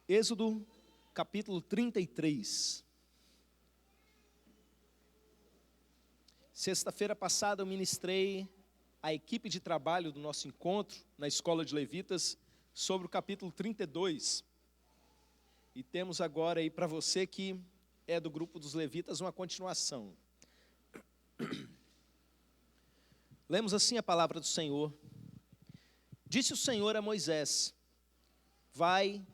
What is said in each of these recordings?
Êxodo, capítulo 33. Sexta-feira passada eu ministrei a equipe de trabalho do nosso encontro na Escola de Levitas sobre o capítulo 32. E temos agora aí para você que é do grupo dos Levitas uma continuação. Lemos assim a palavra do Senhor. Disse o Senhor a Moisés: vai,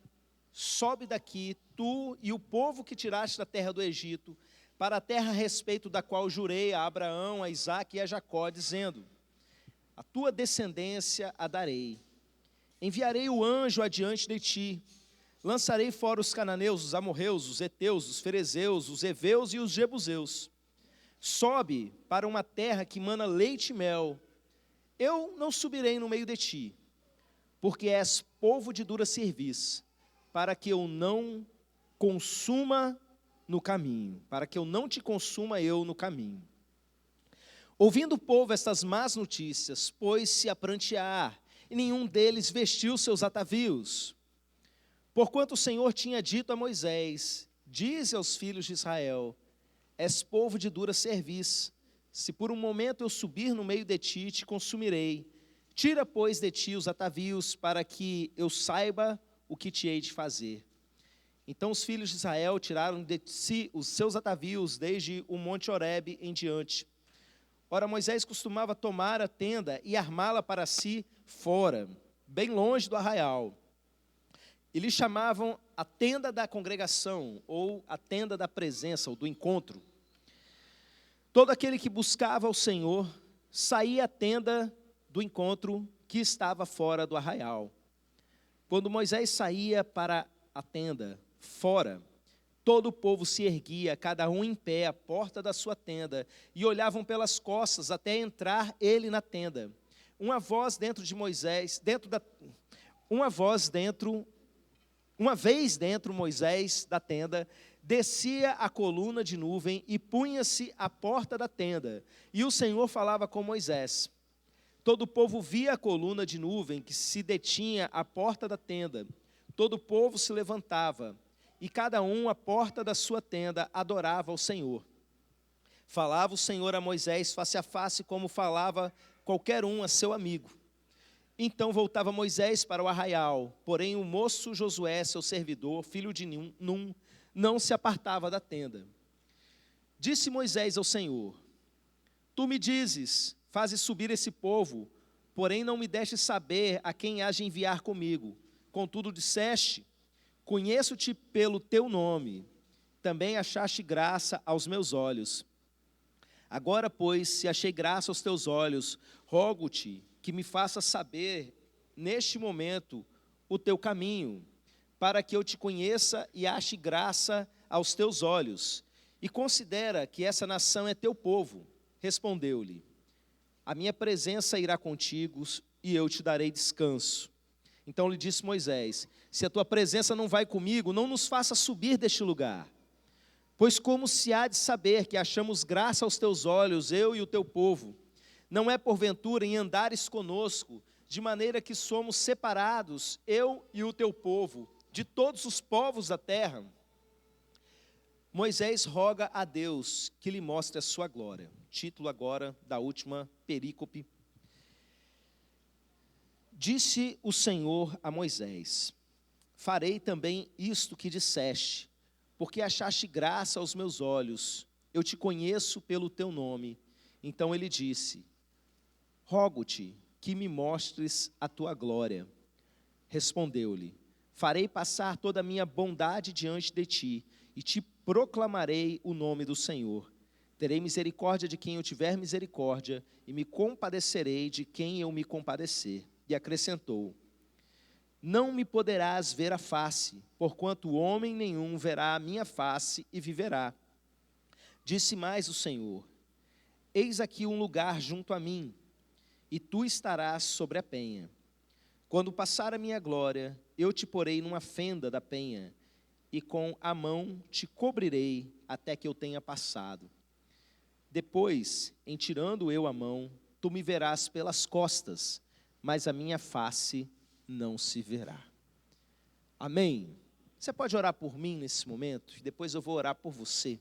sobe daqui, tu e o povo que tiraste da terra do Egito, para a terra a respeito da qual jurei a Abraão, a Isaque e a Jacó, dizendo: a tua descendência a darei. Enviarei o anjo adiante de ti, lançarei fora os cananeus, os amorreus, os heteus, os ferezeus, os heveus e os jebuseus. Sobe para uma terra que mana leite e mel. Eu não subirei no meio de ti, porque és povo de dura cerviz, para que eu não consuma no caminho, para que eu não te consuma eu no caminho. Ouvindo o povo estas más notícias, pôs-se a prantear, e nenhum deles vestiu seus atavios. Porquanto o Senhor tinha dito a Moisés: dize aos filhos de Israel: és povo de dura cerviz, se por um momento eu subir no meio de ti, te consumirei. Tira, pois, de ti os atavios, para que eu saiba o que te hei de fazer. Então os filhos de Israel tiraram de si os seus atavios, desde o monte Horebe em diante. Ora, Moisés costumava tomar a tenda e armá-la para si fora, bem longe do arraial. E lhe chamavam a tenda da congregação, ou a tenda da presença, ou do encontro. Todo aquele que buscava o Senhor saía à tenda do encontro que estava fora do arraial. Quando Moisés saía para a tenda, fora, todo o povo se erguia, cada um em pé, à porta da sua tenda, e olhavam pelas costas até entrar ele na tenda. Uma vez dentro Moisés da tenda, descia a coluna de nuvem e punha-se à porta da tenda, e o Senhor falava com Moisés. Todo o povo via a coluna de nuvem que se detinha à porta da tenda. Todo o povo se levantava, e cada um à porta da sua tenda adorava ao Senhor. Falava o Senhor a Moisés face a face, como falava qualquer um a seu amigo. Então voltava Moisés para o arraial, porém o moço Josué, seu servidor, filho de Num, não se apartava da tenda. Disse Moisés ao Senhor: tu me dizes, fazes subir esse povo, porém não me deste saber a quem hás de enviar comigo. Contudo disseste: conheço-te pelo teu nome, também achaste graça aos meus olhos. Agora, pois, se achei graça aos teus olhos, rogo-te que me faças saber, neste momento, o teu caminho, para que eu te conheça e ache graça aos teus olhos. E considera que essa nação é teu povo. Respondeu-lhe: a minha presença irá contigo e eu te darei descanso. Então lhe disse Moisés: se a tua presença não vai comigo, não nos faça subir deste lugar. Pois como se há de saber que achamos graça aos teus olhos, eu e o teu povo? Não é porventura em andares conosco, de maneira que somos separados, eu e o teu povo, de todos os povos da terra? Moisés roga a Deus que lhe mostre a sua glória. Título agora da última perícope. Disse o Senhor a Moisés: farei também isto que disseste, porque achaste graça aos meus olhos, eu te conheço pelo teu nome. Então ele disse: rogo-te que me mostres a tua glória. Respondeu-lhe: farei passar toda a minha bondade diante de ti, e te proclamarei o nome do Senhor. Terei misericórdia de quem eu tiver misericórdia, e me compadecerei de quem eu me compadecer. E acrescentou: não me poderás ver a face, porquanto homem nenhum verá a minha face e viverá. Disse mais o Senhor: eis aqui um lugar junto a mim, e tu estarás sobre a penha. Quando passar a minha glória, eu te porei numa fenda da penha, e com a mão te cobrirei até que eu tenha passado. Depois, em tirando eu a mão, tu me verás pelas costas, mas a minha face não se verá. Amém. Você pode orar por mim nesse momento? E depois eu vou orar por você.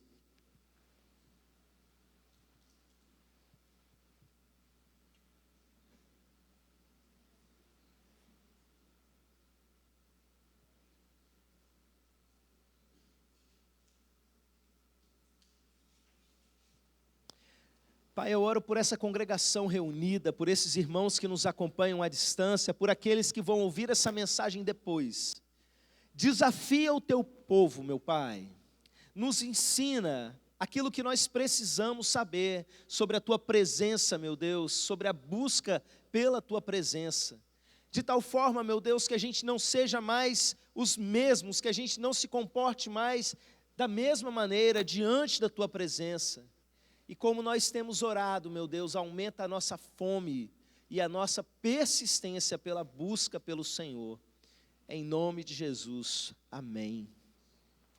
Pai, eu oro por essa congregação reunida, por esses irmãos que nos acompanham à distância, por aqueles que vão ouvir essa mensagem depois. Desafia o teu povo, meu Pai. Nos ensina aquilo que nós precisamos saber sobre a tua presença, meu Deus, sobre a busca pela tua presença. De tal forma, meu Deus, que a gente não seja mais os mesmos, que a gente não se comporte mais da mesma maneira diante da tua presença. E como nós temos orado, meu Deus, aumenta a nossa fome e a nossa persistência pela busca pelo Senhor. Em nome de Jesus, amém.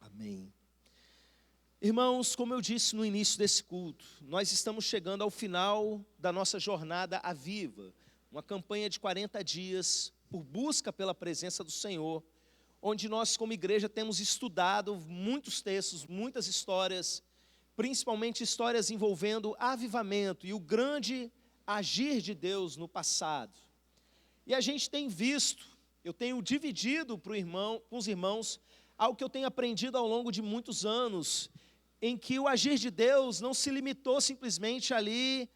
Amém. Irmãos, como eu disse no início desse culto, nós estamos chegando ao final da nossa jornada Aviva, uma campanha de 40 dias por busca pela presença do Senhor, onde nós como igreja temos estudado muitos textos, muitas histórias, principalmente histórias envolvendo avivamento e o grande agir de Deus no passado. E a gente tem visto, eu tenho dividido com os irmãos, algo que eu tenho aprendido ao longo de muitos anos, em que o agir de Deus não se limitou simplesmente ali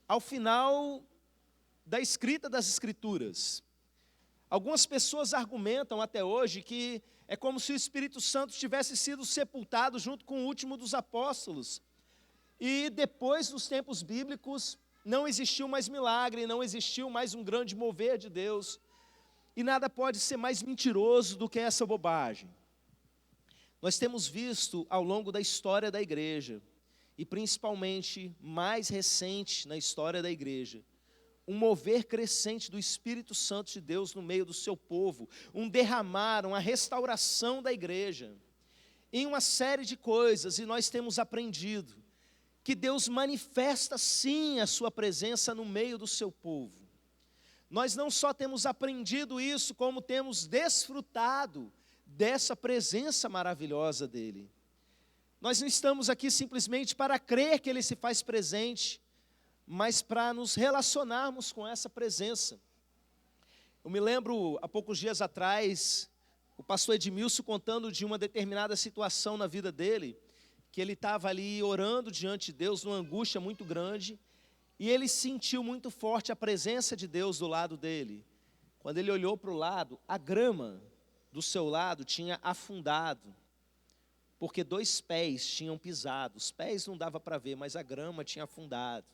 ao final da escrita das Escrituras. Algumas pessoas argumentam até hoje que é como se o Espírito Santo tivesse sido sepultado junto com o último dos apóstolos. E depois dos tempos bíblicos, não existiu mais milagre, não existiu mais um grande mover de Deus. E nada pode ser mais mentiroso do que essa bobagem. Nós temos visto ao longo da história da igreja, e principalmente mais recente na história da igreja, um mover crescente do Espírito Santo de Deus no meio do seu povo, um derramar, uma restauração da igreja, em uma série de coisas, e nós temos aprendido que Deus manifesta sim a sua presença no meio do seu povo. Nós não só temos aprendido isso, como temos desfrutado dessa presença maravilhosa dEle. Nós não estamos aqui simplesmente para crer que Ele se faz presente, mas para nos relacionarmos com essa presença. Eu me lembro, há poucos dias atrás, o pastor Edmilson contando de uma determinada situação na vida dele, que ele estava ali orando diante de Deus, numa angústia muito grande, e ele sentiu muito forte a presença de Deus do lado dele. Quando ele olhou para o lado, a grama do seu lado tinha afundado, porque 2 pés tinham pisado. Os pés não dava para ver, mas a grama tinha afundado.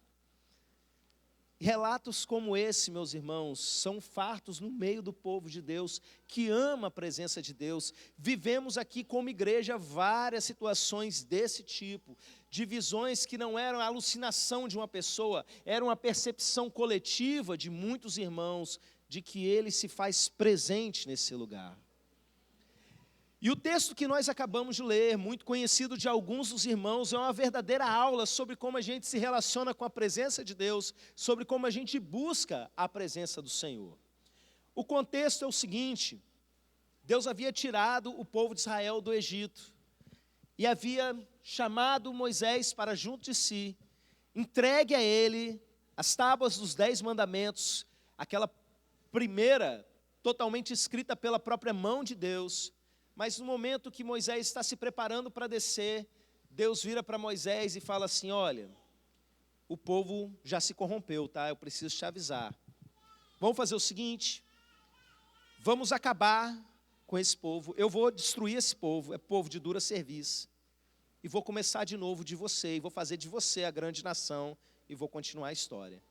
Relatos como esse, meus irmãos, são fartos no meio do povo de Deus, que ama a presença de Deus. Vivemos aqui como igreja várias situações desse tipo, de visões que não eram a alucinação de uma pessoa, era uma percepção coletiva de muitos irmãos, de que Ele se faz presente nesse lugar. E o texto que nós acabamos de ler, muito conhecido de alguns dos irmãos, é uma verdadeira aula sobre como a gente se relaciona com a presença de Deus, sobre como a gente busca a presença do Senhor. O contexto é o seguinte: Deus havia tirado o povo de Israel do Egito e havia chamado Moisés para junto de si, entregue a ele as tábuas dos 10 mandamentos, aquela primeira, totalmente escrita pela própria mão de Deus. Mas no momento que Moisés está se preparando para descer, Deus vira para Moisés e fala assim: olha, o povo já se corrompeu, tá? Eu preciso te avisar. Vamos fazer o seguinte, vamos acabar com esse povo, eu vou destruir esse povo, é povo de dura serviço, e vou começar de novo de você, e vou fazer de você a grande nação, e vou continuar a história.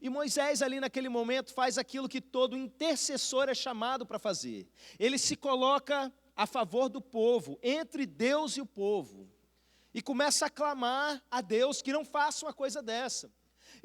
E Moisés ali naquele momento faz aquilo que todo intercessor é chamado para fazer. Ele se coloca a favor do povo, entre Deus e o povo, e começa a clamar a Deus que não faça uma coisa dessa,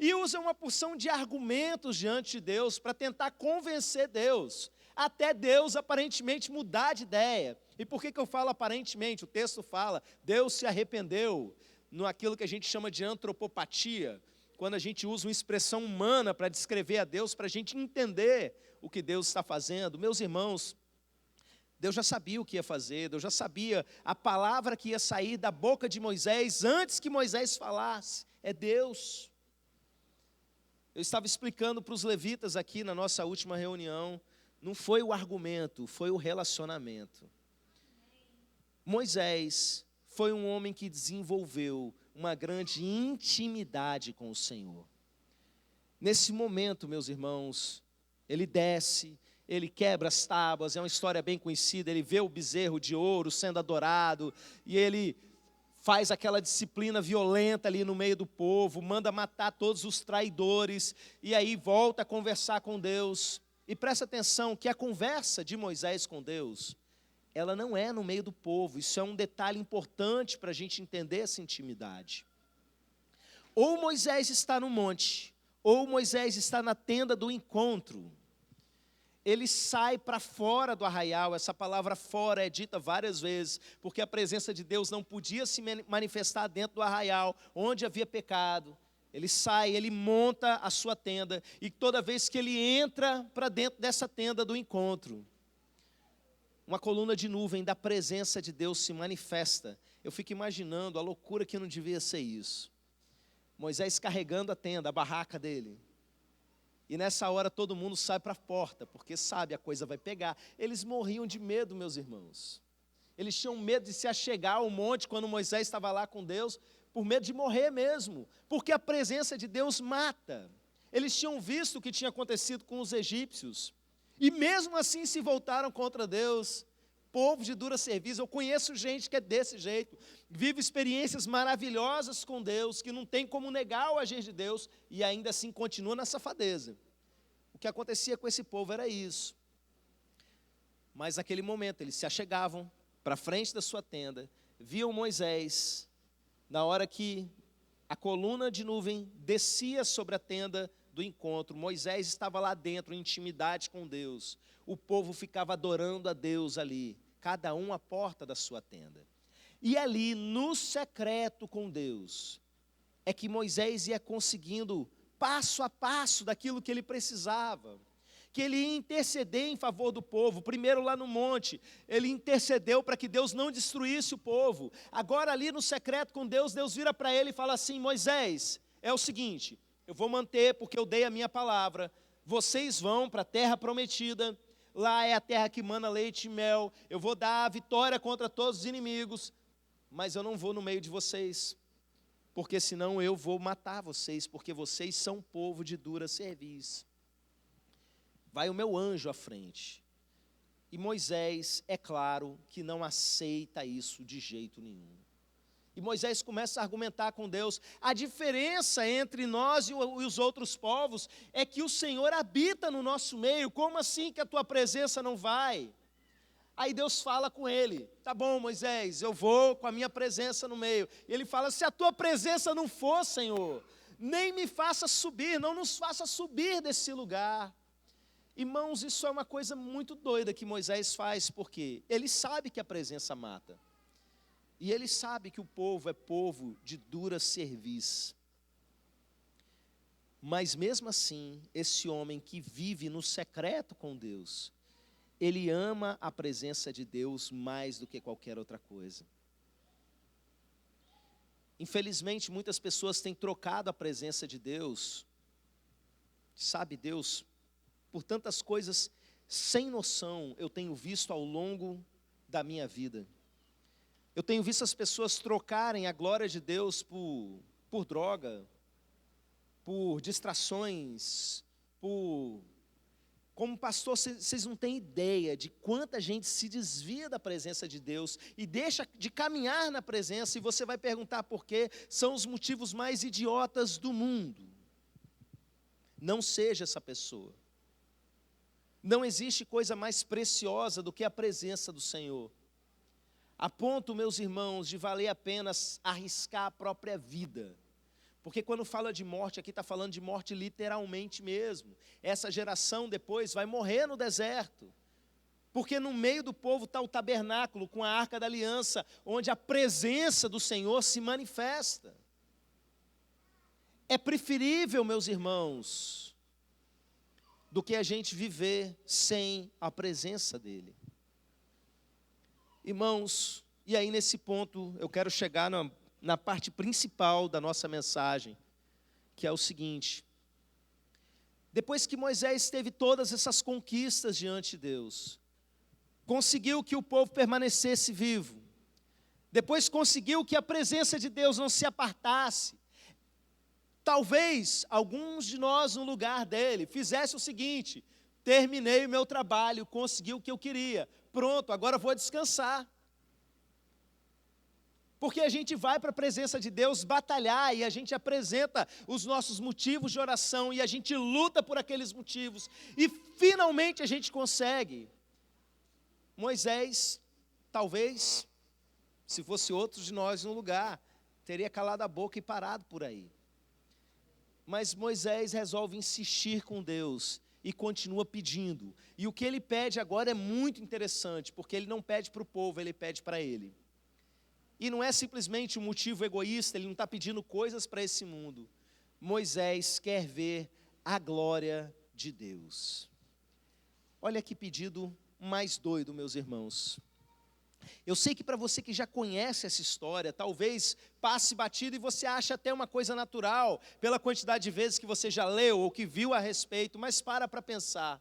e usa uma porção de argumentos diante de Deus, para tentar convencer Deus, até Deus aparentemente mudar de ideia. E por que eu falo aparentemente? O texto fala, Deus se arrependeu, naquilo que a gente chama de antropopatia, quando a gente usa uma expressão humana para descrever a Deus, para a gente entender o que Deus está fazendo. Meus irmãos, Deus já sabia o que ia fazer, Deus já sabia a palavra que ia sair da boca de Moisés antes que Moisés falasse. É Deus. Eu estava explicando para os levitas aqui na nossa última reunião, não foi o argumento, foi o relacionamento. Moisés foi um homem que desenvolveu uma grande intimidade com o Senhor. Nesse momento, meus irmãos, ele desce, ele quebra as tábuas, é uma história bem conhecida, ele vê o bezerro de ouro sendo adorado, e ele faz aquela disciplina violenta ali no meio do povo, manda matar todos os traidores, e aí volta a conversar com Deus. E presta atenção que a conversa de Moisés com Deus, ela não é no meio do povo, isso é um detalhe importante para a gente entender essa intimidade. Ou Moisés está no monte, ou Moisés está na tenda do encontro. Ele sai para fora do arraial, essa palavra fora é dita várias vezes, porque a presença de Deus não podia se manifestar dentro do arraial, onde havia pecado. Ele sai, ele monta a sua tenda, e toda vez que ele entra para dentro dessa tenda do encontro, uma coluna de nuvem da presença de Deus se manifesta. Eu fico imaginando a loucura que não devia ser isso. Moisés carregando a tenda, a barraca dele. E nessa hora todo mundo sai para a porta, porque sabe, a coisa vai pegar. Eles morriam de medo, meus irmãos. Eles tinham medo de se achegar ao monte quando Moisés estava lá com Deus, por medo de morrer mesmo, porque a presença de Deus mata. Eles tinham visto o que tinha acontecido com os egípcios, e mesmo assim se voltaram contra Deus. Povo de dura serviço, eu conheço gente que é desse jeito, vive experiências maravilhosas com Deus, que não tem como negar o agir de Deus, e ainda assim continua na safadeza. O que acontecia com esse povo era isso. Mas naquele momento eles se achegavam para a frente da sua tenda, viam Moisés, na hora que a coluna de nuvem descia sobre a tenda do encontro, Moisés estava lá dentro em intimidade com Deus, o povo ficava adorando a Deus ali, cada um à porta da sua tenda. E ali, no secreto com Deus, é que Moisés ia conseguindo, passo a passo, daquilo que ele precisava, que ele ia interceder em favor do povo. Primeiro lá no monte, ele intercedeu para que Deus não destruísse o povo. Agora ali no secreto com Deus, Deus vira para ele e fala assim: Moisés, é o seguinte, eu vou manter porque eu dei a minha palavra, vocês vão para a terra prometida, lá é a terra que mana leite e mel, eu vou dar a vitória contra todos os inimigos, mas eu não vou no meio de vocês, porque senão eu vou matar vocês, porque vocês são povo de dura cerviz. Vai o meu anjo à frente. E Moisés, é claro, que não aceita isso de jeito nenhum. E Moisés começa a argumentar com Deus. A diferença entre nós e os outros povos é que o Senhor habita no nosso meio. Como assim que a tua presença não vai? Aí Deus fala com ele: tá bom, Moisés, eu vou com a minha presença no meio. E ele fala: se a tua presença não for, Senhor, nem me faça subir, não nos faça subir desse lugar. Irmãos, isso é uma coisa muito doida que Moisés faz, porque ele sabe que a presença mata. E ele sabe que o povo é povo de dura cerviz. Mas mesmo assim, esse homem que vive no secreto com Deus, ele ama a presença de Deus mais do que qualquer outra coisa. Infelizmente, muitas pessoas têm trocado a presença de Deus, sabe Deus, por tantas coisas sem noção eu tenho visto ao longo da minha vida. Eu tenho visto as pessoas trocarem a glória de Deus por droga, por distrações, Como pastor, vocês não têm ideia de quanta gente se desvia da presença de Deus e deixa de caminhar na presença, e você vai perguntar por quê. São os motivos mais idiotas do mundo. Não seja essa pessoa. Não existe coisa mais preciosa do que a presença do Senhor. A ponto, meus irmãos, de valer a pena arriscar a própria vida. Porque quando fala de morte, aqui está falando de morte literalmente mesmo. Essa geração depois vai morrer no deserto. Porque no meio do povo está o tabernáculo com a arca da aliança, onde a presença do Senhor se manifesta. É preferível, meus irmãos, do que a gente viver sem a presença dEle. Irmãos, e aí nesse ponto eu quero chegar na parte principal da nossa mensagem, que é o seguinte: depois que Moisés teve todas essas conquistas diante de Deus, conseguiu que o povo permanecesse vivo, depois conseguiu que a presença de Deus não se apartasse, talvez alguns de nós no lugar dele fizesse o seguinte: terminei o meu trabalho, consegui o que eu queria, pronto, agora vou descansar. Porque a gente vai para a presença de Deus batalhar e a gente apresenta os nossos motivos de oração e a gente luta por aqueles motivos e finalmente a gente consegue. Moisés, talvez, se fosse outro de nós no lugar, teria calado a boca e parado por aí. Mas Moisés resolve insistir com Deus e continua pedindo. E o que ele pede agora é muito interessante, porque ele não pede para o povo, ele pede para ele. E não é simplesmente um motivo egoísta, ele não está pedindo coisas para esse mundo. Moisés quer ver a glória de Deus. Olha que pedido mais doido, meus irmãos. Eu sei que para você que já conhece essa história, talvez passe batido e você acha até uma coisa natural, pela quantidade de vezes que você já leu ou que viu a respeito, mas para pensar.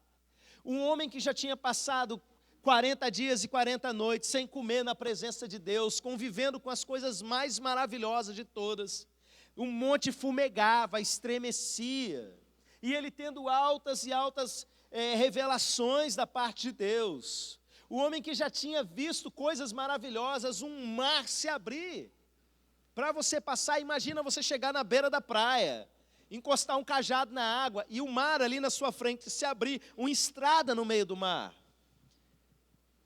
Um homem que já tinha passado 40 dias e 40 noites sem comer na presença de Deus, convivendo com as coisas mais maravilhosas de todas. O monte fumegava, estremecia, e ele tendo altas e altas revelações da parte de Deus. O homem que já tinha visto coisas maravilhosas, um mar se abrir. Para você passar, imagina você chegar na beira da praia, encostar um cajado na água e o mar ali na sua frente se abrir, uma estrada no meio do mar.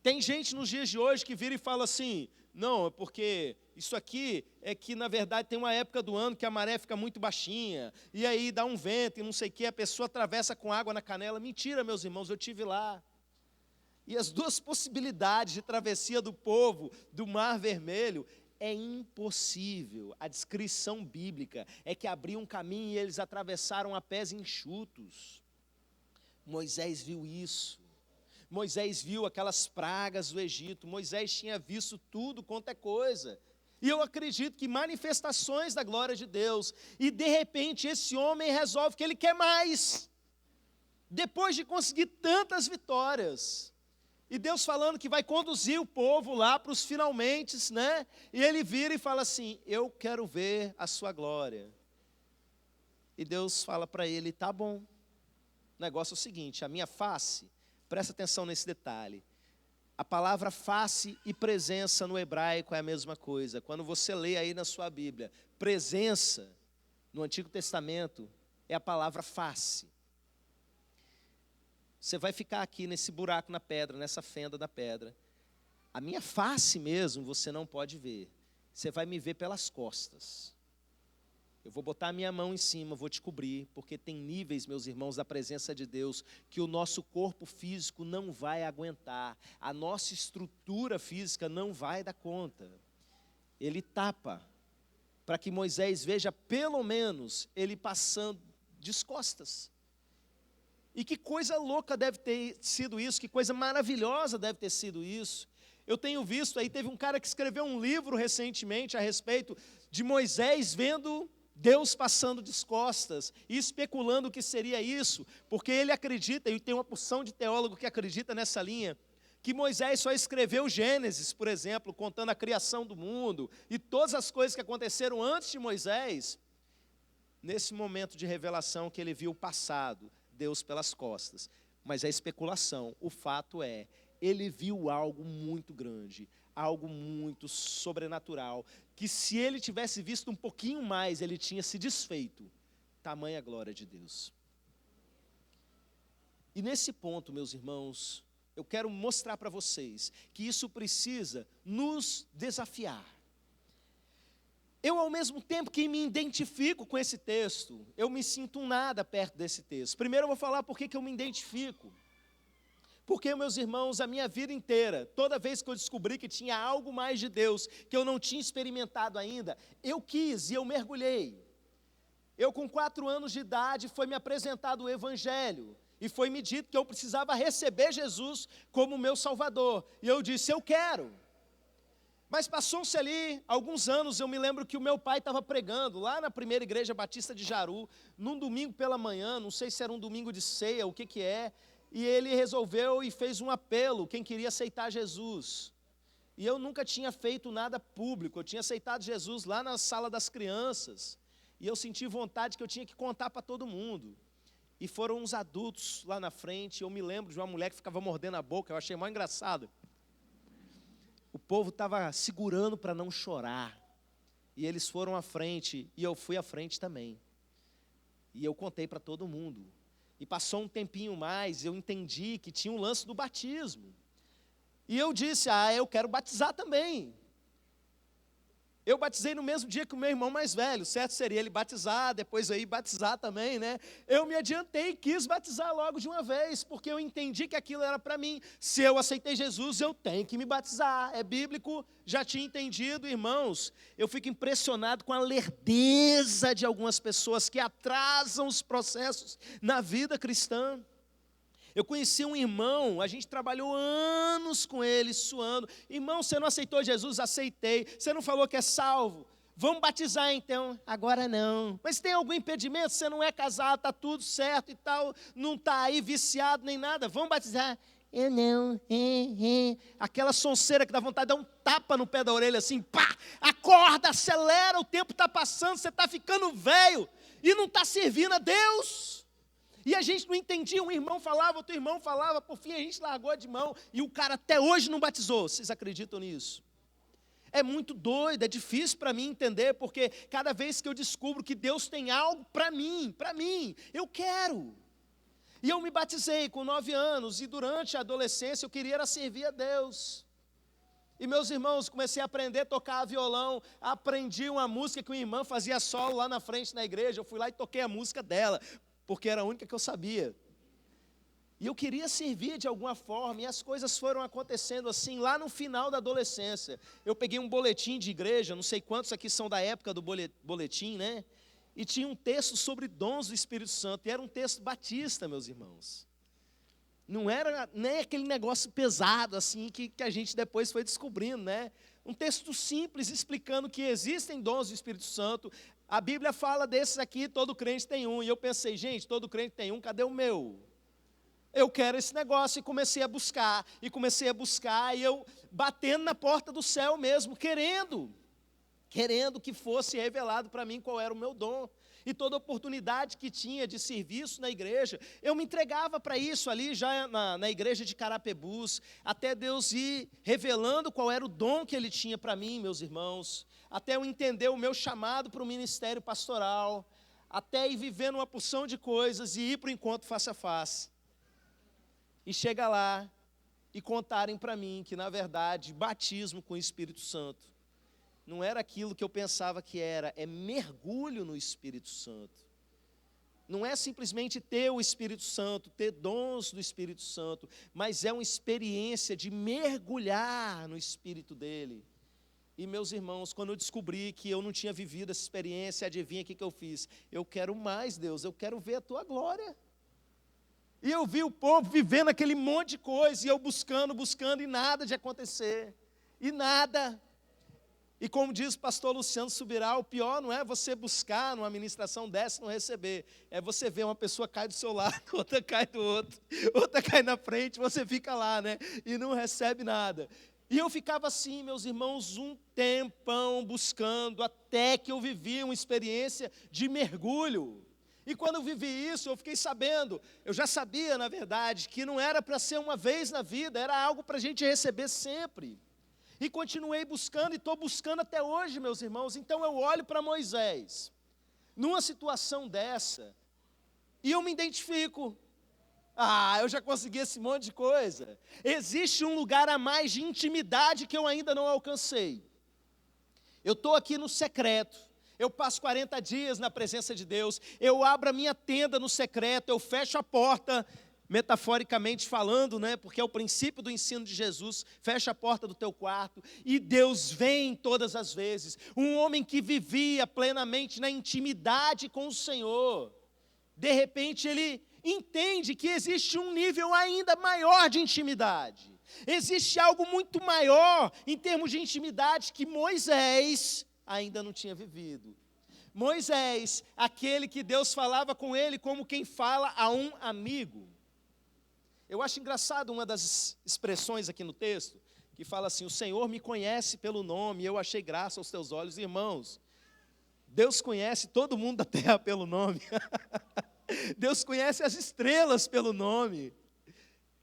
Tem gente nos dias de hoje que vira e fala assim: não, é porque isso aqui é que na verdade tem uma época do ano que a maré fica muito baixinha, e aí dá um vento e não sei o que, a pessoa atravessa com água na canela. Mentira, meus irmãos, eu estive lá. E as duas possibilidades de travessia do povo do Mar Vermelho é impossível. A descrição bíblica é que abriu um caminho e eles atravessaram a pés enxutos. Moisés viu isso. Moisés viu aquelas pragas do Egito, Moisés tinha visto tudo quanto é coisa. E eu acredito que manifestações da glória de Deus, e de repente esse homem resolve que ele quer mais. Depois de conseguir tantas vitórias, e Deus falando que vai conduzir o povo lá para os finalmentes, né? E ele vira e fala assim: eu quero ver a sua glória. E Deus fala para ele: tá bom, o negócio é o seguinte, a minha face... Presta atenção nesse detalhe. A palavra face e presença no hebraico é a mesma coisa. Quando você lê aí na sua Bíblia, presença, no Antigo Testamento, é a palavra face. Você vai ficar aqui nesse buraco na pedra, nessa fenda da pedra. A minha face mesmo você não pode ver. Você vai me ver pelas costas. Eu vou botar a minha mão em cima, vou te cobrir, porque tem níveis, meus irmãos, da presença de Deus, que o nosso corpo físico não vai aguentar, a nossa estrutura física não vai dar conta. Ele tapa, para que Moisés veja pelo menos ele passando de costas. E que coisa louca deve ter sido isso, que coisa maravilhosa deve ter sido isso. Eu tenho visto aí, teve um cara que escreveu um livro recentemente a respeito de Moisés vendo Deus passando de costas e especulando o que seria isso, porque ele acredita, e tem uma porção de teólogo que acredita nessa linha, que Moisés só escreveu Gênesis, por exemplo, contando a criação do mundo, e todas as coisas que aconteceram antes de Moisés, nesse momento de revelação que ele viu o passado, Deus pelas costas. Mas é especulação, o fato é, ele viu algo muito grande, algo muito sobrenatural, que se ele tivesse visto um pouquinho mais, ele tinha se desfeito. Tamanha glória de Deus. E nesse ponto, meus irmãos, eu quero mostrar para vocês que isso precisa nos desafiar. Eu, ao mesmo tempo que me identifico com esse texto, eu me sinto um nada perto desse texto. Primeiro eu vou falar por que eu me identifico. Porque, meus irmãos, a minha vida inteira, toda vez que eu descobri que tinha algo mais de Deus, que eu não tinha experimentado ainda, eu quis e eu mergulhei. Eu, com 4 anos de idade, foi me apresentado o Evangelho, e foi me dito que eu precisava receber Jesus como meu Salvador. E eu disse: eu quero. Mas passou-se ali alguns anos, eu me lembro que o meu pai estava pregando lá na primeira igreja batista de Jaru, num domingo pela manhã, não sei se era um domingo de ceia, o que é, e ele resolveu e fez um apelo, quem queria aceitar Jesus. E eu nunca tinha feito nada público, eu tinha aceitado Jesus lá na sala das crianças, e eu senti vontade que eu tinha que contar para todo mundo. E foram uns adultos lá na frente, eu me lembro de uma mulher que ficava mordendo a boca, eu achei mó engraçado. O povo estava segurando para não chorar. E eles foram à frente, e eu fui à frente também. E eu contei para todo mundo. E passou um tempinho mais, eu entendi que tinha um lance do batismo. E eu disse, eu quero batizar também. Eu batizei no mesmo dia que o meu irmão mais velho, certo seria ele batizar, depois aí batizar também, né? Eu me adiantei e quis batizar logo de uma vez, porque eu entendi que aquilo era para mim. Se eu aceitei Jesus, eu tenho que me batizar. É bíblico, já tinha entendido, irmãos. Eu fico impressionado com a lerdeza de algumas pessoas que atrasam os processos na vida cristã. Eu conheci um irmão, a gente trabalhou anos com ele, suando. Irmão, você não aceitou Jesus? Aceitei. Você não falou que é salvo? Vamos batizar então? Agora não. Mas tem algum impedimento? Você não é casado, está tudo certo e tal, não está aí viciado nem nada. Vamos batizar? Eu não. Aquela sonceira que dá vontade de dar um tapa no pé da orelha assim, pá, acorda, acelera, o tempo está passando, você está ficando velho e não está servindo a Deus. E a gente não entendia, um irmão falava, outro irmão falava, por fim a gente largou de mão, e o cara até hoje não batizou. Vocês acreditam nisso? É muito doido, é difícil para mim entender, porque cada vez que eu descubro que Deus tem algo para mim, eu quero. E eu me batizei com 9 anos, e durante a adolescência eu queria era servir a Deus. E meus irmãos, comecei a aprender a tocar violão, aprendi uma música que uma irmã fazia solo lá na frente na igreja, eu fui lá e toquei a música dela, porque era a única que eu sabia. E eu queria servir de alguma forma, e as coisas foram acontecendo assim, lá no final da adolescência. Eu peguei um boletim de igreja, não sei quantos aqui são da época do boletim, né? E tinha um texto sobre dons do Espírito Santo, e era um texto batista, meus irmãos. Não era nem aquele negócio pesado assim, que a gente depois foi descobrindo, né? Um texto simples, explicando que existem dons do Espírito Santo. A Bíblia fala desses aqui, todo crente tem um. E eu pensei, gente, todo crente tem um, cadê o meu? Eu quero esse negócio, e comecei a buscar, e eu batendo na porta do céu mesmo, querendo que fosse revelado para mim qual era o meu dom. E toda oportunidade que tinha de serviço na igreja, eu me entregava para isso ali, já na igreja de Carapebus, até Deus ir revelando qual era o dom que Ele tinha para mim, meus irmãos, até eu entender o meu chamado para o ministério pastoral, até ir vivendo uma porção de coisas e ir para o encontro face a face. E chega lá e contarem para mim que, na verdade, batismo com o Espírito Santo não era aquilo que eu pensava que era, é mergulho no Espírito Santo. Não é simplesmente ter o Espírito Santo, ter dons do Espírito Santo, mas é uma experiência de mergulhar no Espírito dele. E meus irmãos, quando eu descobri que eu não tinha vivido essa experiência, adivinha o que eu fiz? Eu quero mais, Deus, eu quero ver a tua glória. E eu vi o povo vivendo aquele monte de coisa, e eu buscando, e nada de acontecer, e nada. E como diz o pastor Luciano Subirá, o pior não é você buscar numa ministração dessa e não receber, é você ver uma pessoa cai do seu lado, outra cai do outro, outra cai na frente, você fica lá, né, e não recebe nada. E eu ficava assim, meus irmãos, um tempão buscando, até que eu vivi uma experiência de mergulho. E quando eu vivi isso, eu fiquei sabendo, eu já sabia, na verdade, que não era para ser uma vez na vida, era algo para a gente receber sempre. E continuei buscando, e estou buscando até hoje, meus irmãos. Então eu olho para Moisés, numa situação dessa, e eu me identifico. Eu já consegui esse monte de coisa. Existe um lugar a mais de intimidade que eu ainda não alcancei. Eu estou aqui no secreto. Eu passo 40 dias na presença de Deus. Eu abro a minha tenda no secreto, eu fecho a porta, metaforicamente falando, né, porque é o princípio do ensino de Jesus, fecha a porta do teu quarto, e Deus vem todas as vezes. Um homem que vivia plenamente na intimidade com o Senhor, de repente ele entende que existe um nível ainda maior de intimidade. Existe algo muito maior em termos de intimidade que Moisés ainda não tinha vivido. Moisés, aquele que Deus falava com ele como quem fala a um amigo. Eu acho engraçado uma das expressões aqui no texto, que fala assim: o Senhor me conhece pelo nome, e eu achei graça aos teus olhos. Irmãos, Deus conhece todo mundo da terra pelo nome. Deus conhece as estrelas pelo nome.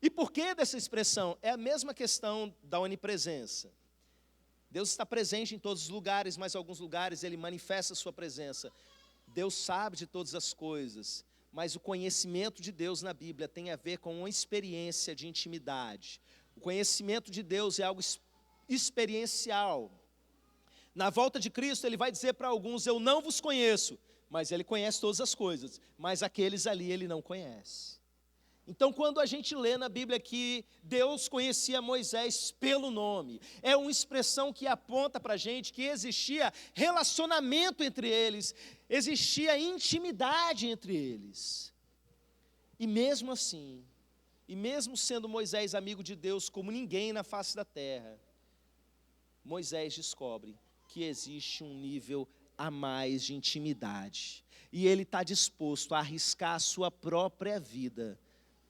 E por que dessa expressão? É a mesma questão da onipresença. Deus está presente em todos os lugares, mas em alguns lugares Ele manifesta a sua presença. Deus sabe de todas as coisas, mas o conhecimento de Deus na Bíblia tem a ver com uma experiência de intimidade. O conhecimento de Deus é algo experiencial. Na volta de Cristo, Ele vai dizer para alguns: eu não vos conheço, mas Ele conhece todas as coisas, mas aqueles ali Ele não conhece. Então, quando a gente lê na Bíblia que Deus conhecia Moisés pelo nome, é uma expressão que aponta para a gente que existia relacionamento entre eles, existia intimidade entre eles. E mesmo assim, e mesmo sendo Moisés amigo de Deus como ninguém na face da terra, Moisés descobre que existe um nível a mais de intimidade. E ele está disposto a arriscar a sua própria vida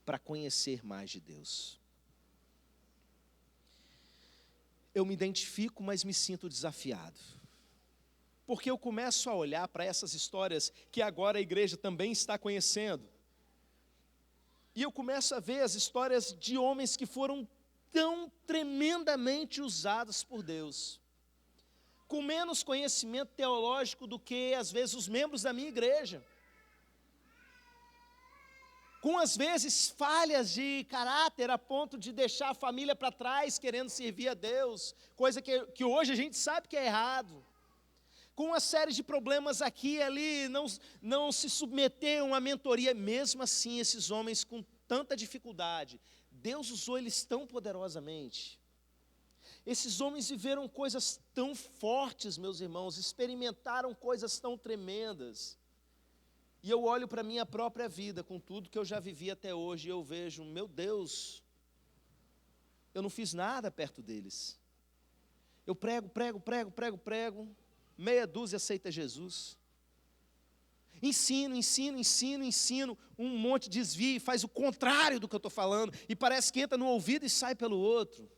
para conhecer mais de Deus. Eu me identifico, mas me sinto desafiado. Porque eu começo a olhar para essas histórias que agora a igreja também está conhecendo. E eu começo a ver as histórias de homens que foram tão tremendamente usados por Deus, com menos conhecimento teológico do que, às vezes, os membros da minha igreja, com, às vezes, falhas de caráter a ponto de deixar a família para trás, querendo servir a Deus, coisa que hoje a gente sabe que é errado, com uma série de problemas aqui e ali, não se submeter a uma mentoria. Mesmo assim, esses homens com tanta dificuldade, Deus usou eles tão poderosamente. Esses homens viveram coisas tão fortes, meus irmãos, experimentaram coisas tão tremendas. E eu olho para a minha própria vida, com tudo que eu já vivi até hoje, e eu vejo: meu Deus, eu não fiz nada perto deles. Eu prego, meia dúzia aceita Jesus. Ensino, um monte desvia e faz o contrário do que eu estou falando, e parece que entra no ouvido e sai pelo outro.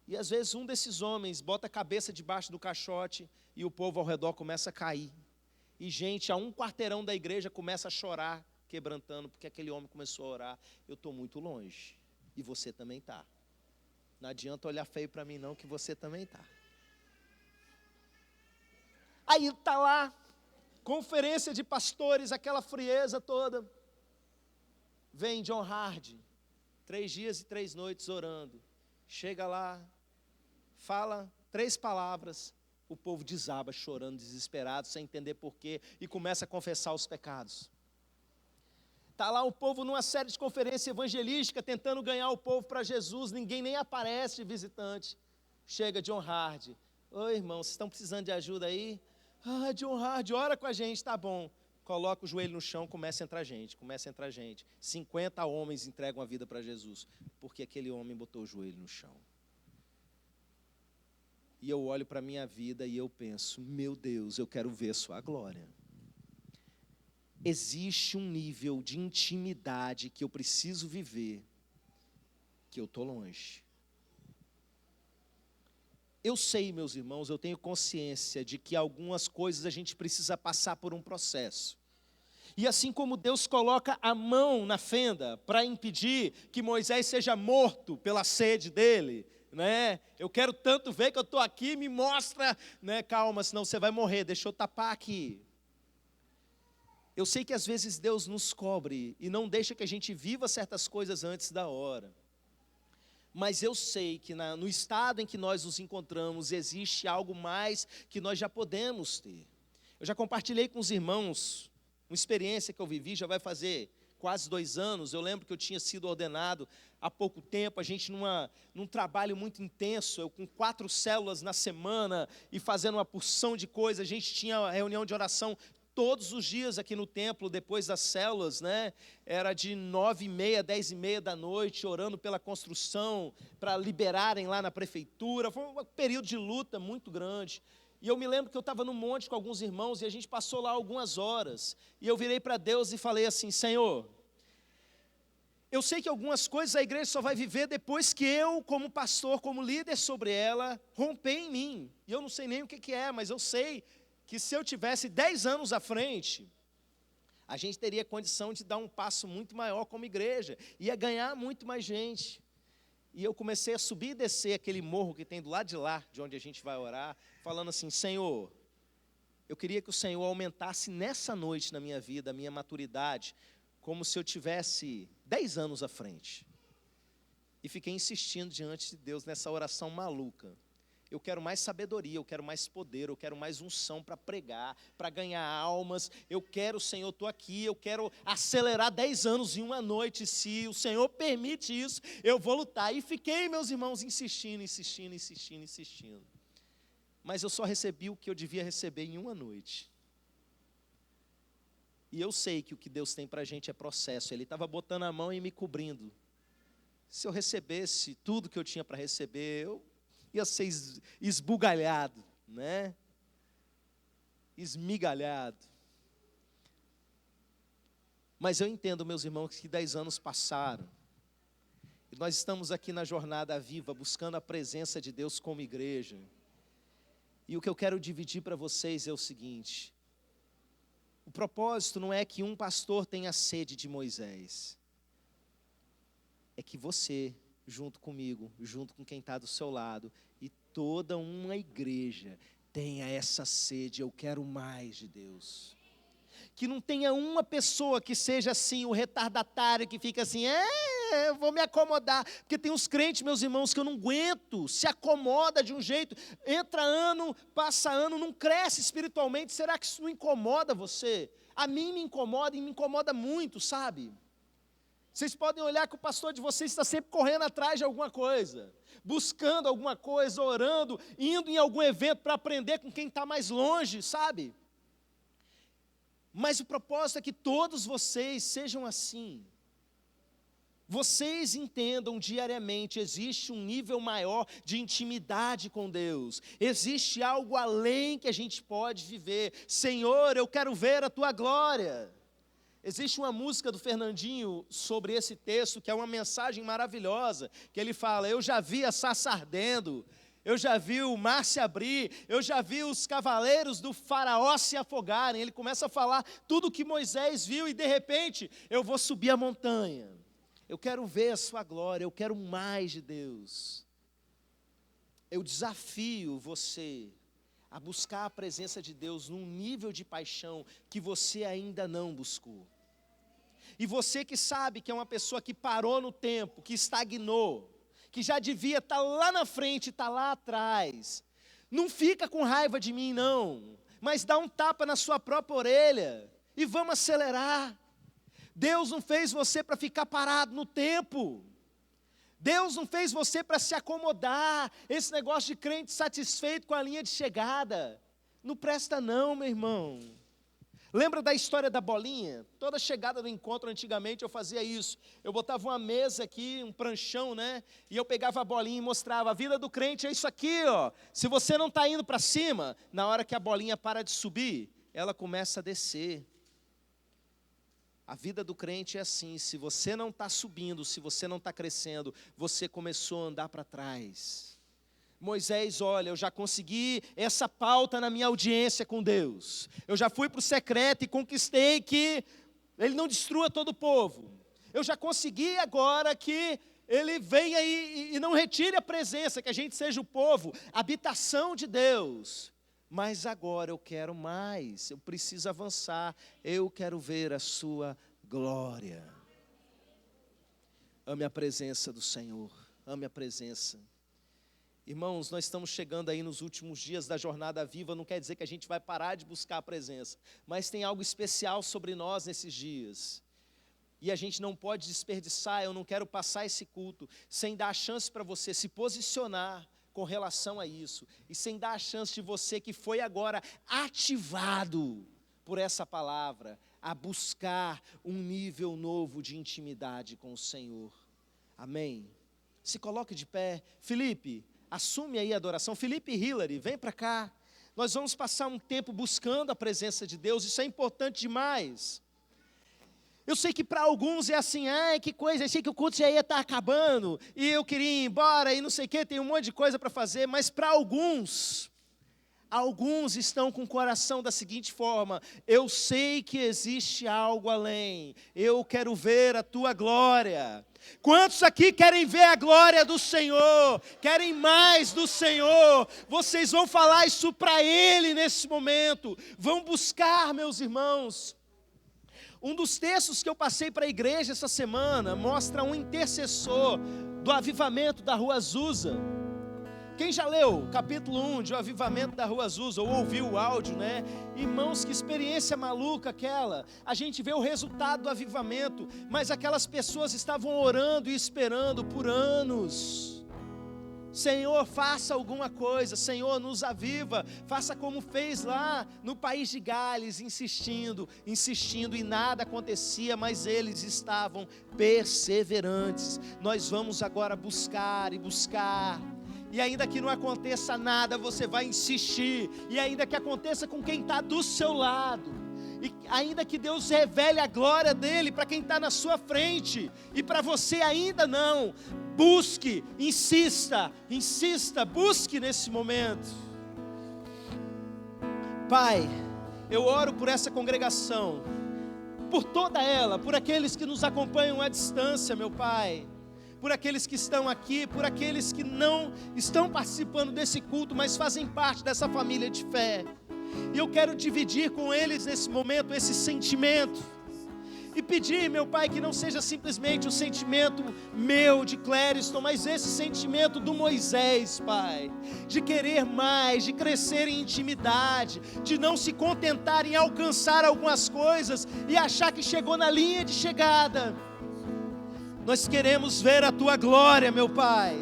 E às vezes um desses homens bota a cabeça debaixo do caixote e o povo ao redor começa a cair. E gente a um quarteirão da igreja começa a chorar, quebrantando, porque aquele homem começou a orar. Eu estou muito longe, e você também está. Não adianta olhar feio para mim não, que você também está. Aí está lá, conferência de pastores, aquela frieza toda. Vem John Hard, 3 dias e 3 noites orando. Chega lá, fala 3 palavras, o povo desaba chorando, desesperado, sem entender porquê, e começa a confessar os pecados. Está lá o povo numa série de conferência evangelística, tentando ganhar o povo para Jesus, ninguém nem aparece de visitante. Chega John Hard: oi irmão, vocês estão precisando de ajuda aí? Ah, John Hard, ora com a gente, tá bom. Coloca o joelho no chão, começa a entrar gente. 50 homens entregam a vida para Jesus, porque aquele homem botou o joelho no chão. E eu olho para a minha vida e eu penso: meu Deus, eu quero ver sua glória. Existe um nível de intimidade que eu preciso viver, que eu estou longe. Eu sei, meus irmãos, eu tenho consciência de que algumas coisas a gente precisa passar por um processo. E assim como Deus coloca a mão na fenda para impedir que Moisés seja morto pela sede dele, né? Eu quero tanto ver que eu estou aqui, me mostra, né? Calma, senão você vai morrer, deixa eu tapar aqui. Eu sei que às vezes Deus nos cobre e não deixa que a gente viva certas coisas antes da hora. Mas eu sei que no estado em que nós nos encontramos, existe algo mais que nós já podemos ter. Eu já compartilhei com os irmãos uma experiência que eu vivi, já vai fazer quase 2 anos. Eu lembro que eu tinha sido ordenado há pouco tempo, a gente num trabalho muito intenso, eu com 4 células na semana e fazendo uma porção de coisas. A gente tinha reunião de oração todos os dias aqui no templo, depois das células, né? Era de 9h30, 10h30 da noite, orando pela construção, para liberarem lá na prefeitura. Foi um período de luta muito grande. E eu me lembro que eu estava no monte com alguns irmãos, e a gente passou lá algumas horas. E eu virei para Deus e falei assim: Senhor, eu sei que algumas coisas a igreja só vai viver depois que eu, como pastor, como líder sobre ela, romper em mim. E eu não sei nem o que é, mas eu sei que se eu tivesse 10 anos à frente, a gente teria condição de dar um passo muito maior como igreja, ia ganhar muito mais gente. E eu comecei a subir e descer aquele morro que tem do lado de lá, de onde a gente vai orar, falando assim: Senhor, eu queria que o Senhor aumentasse nessa noite na minha vida, a minha maturidade, como se eu tivesse 10 anos à frente. E fiquei insistindo diante de Deus nessa oração maluca. Eu quero mais sabedoria, eu quero mais poder, eu quero mais unção para pregar, para ganhar almas. Eu quero, Senhor, estou aqui, eu quero acelerar 10 anos em uma noite. Se o Senhor permite isso, eu vou lutar. E fiquei, meus irmãos, insistindo. Mas eu só recebi o que eu devia receber em uma noite. E eu sei que o que Deus tem para a gente é processo. Ele estava botando a mão e me cobrindo. Se eu recebesse tudo que eu tinha para receber, eu ia ser esbugalhado, né? Esmigalhado. Mas eu entendo, meus irmãos, que 10 anos passaram. E nós estamos aqui na jornada viva, buscando a presença de Deus como igreja. E o que eu quero dividir para vocês é o seguinte: o propósito não é que um pastor tenha sede de Moisés. É que você, junto comigo, junto com quem está do seu lado, e toda uma igreja tenha essa sede: eu quero mais de Deus. Que não tenha uma pessoa que seja assim, o retardatário, que fica assim: eu vou me acomodar. Porque tem uns crentes, meus irmãos, que eu não aguento, se acomoda de um jeito, entra ano, passa ano, não cresce espiritualmente. Será que isso não incomoda você? A mim me incomoda, e me incomoda muito, sabe? Vocês podem olhar que o pastor de vocês está sempre correndo atrás de alguma coisa, buscando alguma coisa, orando, indo em algum evento para aprender com quem está mais longe, sabe? Mas o propósito é que todos vocês sejam assim. Vocês entendam diariamente, existe um nível maior de intimidade com Deus. Existe algo além que a gente pode viver. Senhor, eu quero ver a Tua glória. Existe uma música do Fernandinho sobre esse texto, que é uma mensagem maravilhosa, que ele fala: eu já vi a sarça ardendo, eu já vi o mar se abrir, eu já vi os cavaleiros do faraó se afogarem. Ele começa a falar tudo o que Moisés viu, e de repente, eu vou subir a montanha. Eu quero ver a sua glória, eu quero mais de Deus. Eu desafio você a buscar a presença de Deus num nível de paixão que você ainda não buscou. E você que sabe que é uma pessoa que parou no tempo, que estagnou, que já devia estar lá na frente, está lá atrás, não fica com raiva de mim não, mas dá um tapa na sua própria orelha e vamos acelerar. Deus não fez você para ficar parado no tempo. Deus não fez você para se acomodar. Esse negócio de crente satisfeito com a linha de chegada não presta não, meu irmão. Lembra da história da bolinha? Toda chegada do encontro, antigamente, eu fazia isso. Eu botava uma mesa aqui, um pranchão, né? E eu pegava a bolinha e mostrava: a vida do crente é isso aqui, ó. Se você não está indo para cima, na hora que a bolinha para de subir, ela começa a descer. A vida do crente é assim: se você não está subindo, se você não está crescendo, você começou a andar para trás. Moisés: olha, eu já consegui essa pauta na minha audiência com Deus. Eu já fui para o secreto e conquistei que Ele não destrua todo o povo. Eu já consegui agora que Ele venha e não retire a presença, que a gente seja o povo, habitação de Deus. Mas agora eu quero mais, eu preciso avançar, eu quero ver a sua glória. Ame a presença do Senhor, ame a presença. Irmãos, nós estamos chegando aí nos últimos dias da jornada viva, não quer dizer que a gente vai parar de buscar a presença, mas tem algo especial sobre nós nesses dias. E a gente não pode desperdiçar. Eu não quero passar esse culto sem dar a chance para você se posicionar com relação a isso, e sem dar a chance de você que foi agora ativado por essa palavra, a buscar um nível novo de intimidade com o Senhor. Amém? Se coloque de pé. Felipe, assume aí a adoração. Felipe e Hillary, vem para cá. Nós vamos passar um tempo buscando a presença de Deus, isso é importante demais. Eu sei que para alguns é assim, que coisa, achei que o culto já ia estar acabando, e eu queria ir embora, e não sei o que, tem um monte de coisa para fazer, mas para alguns estão com o coração da seguinte forma: eu sei que existe algo além, eu quero ver a tua glória. Quantos aqui querem ver a glória do Senhor, querem mais do Senhor? Vocês vão falar isso para Ele nesse momento, vão buscar, meus irmãos. Um dos textos que eu passei para a igreja essa semana mostra um intercessor do avivamento da Rua Azusa. Quem já leu o capítulo 1 de O Avivamento da Rua Azusa, ou ouviu o áudio, né? Irmãos, que experiência maluca aquela. A gente vê o resultado do avivamento, mas aquelas pessoas estavam orando e esperando por anos. Senhor, faça alguma coisa, Senhor, nos aviva, faça como fez lá no país de Gales, insistindo, e nada acontecia, mas eles estavam perseverantes. Nós vamos agora buscar e buscar. E ainda que não aconteça nada, você vai insistir. E ainda que aconteça com quem está do seu lado. E ainda que Deus revele a glória dEle para quem está na sua frente. E para você ainda não. Busque, insista, busque nesse momento. Pai, eu oro por essa congregação. Por toda ela, por aqueles que nos acompanham à distância, meu Pai. Por aqueles que estão aqui, por aqueles que não estão participando desse culto, mas fazem parte dessa família de fé. E eu quero dividir com eles nesse momento esse sentimento. E pedir, meu Pai, que não seja simplesmente o sentimento meu, de Clériston, mas esse sentimento do Moisés, Pai. De querer mais, de crescer em intimidade, de não se contentar em alcançar algumas coisas e achar que chegou na linha de chegada. Nós queremos ver a Tua glória, meu Pai.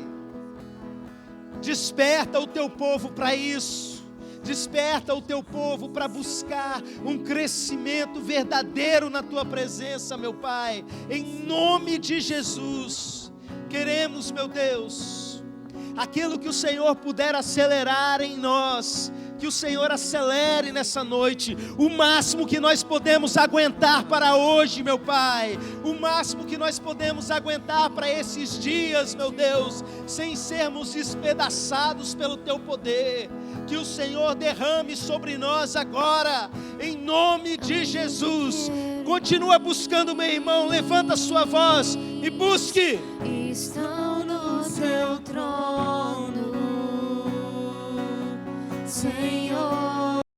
Desperta o Teu povo para isso. Desperta o Teu povo para buscar um crescimento verdadeiro na Tua presença, meu Pai. Em nome de Jesus. Queremos, meu Deus, aquilo que o Senhor puder acelerar em nós, que o Senhor acelere nessa noite, o máximo que nós podemos aguentar para hoje, meu Pai, o máximo que nós podemos aguentar para esses dias, meu Deus, sem sermos despedaçados pelo Teu poder, que o Senhor derrame sobre nós agora, em nome de Jesus. Continua buscando, meu irmão, levanta a sua voz e busque. Estão no Teu trono, Senhor.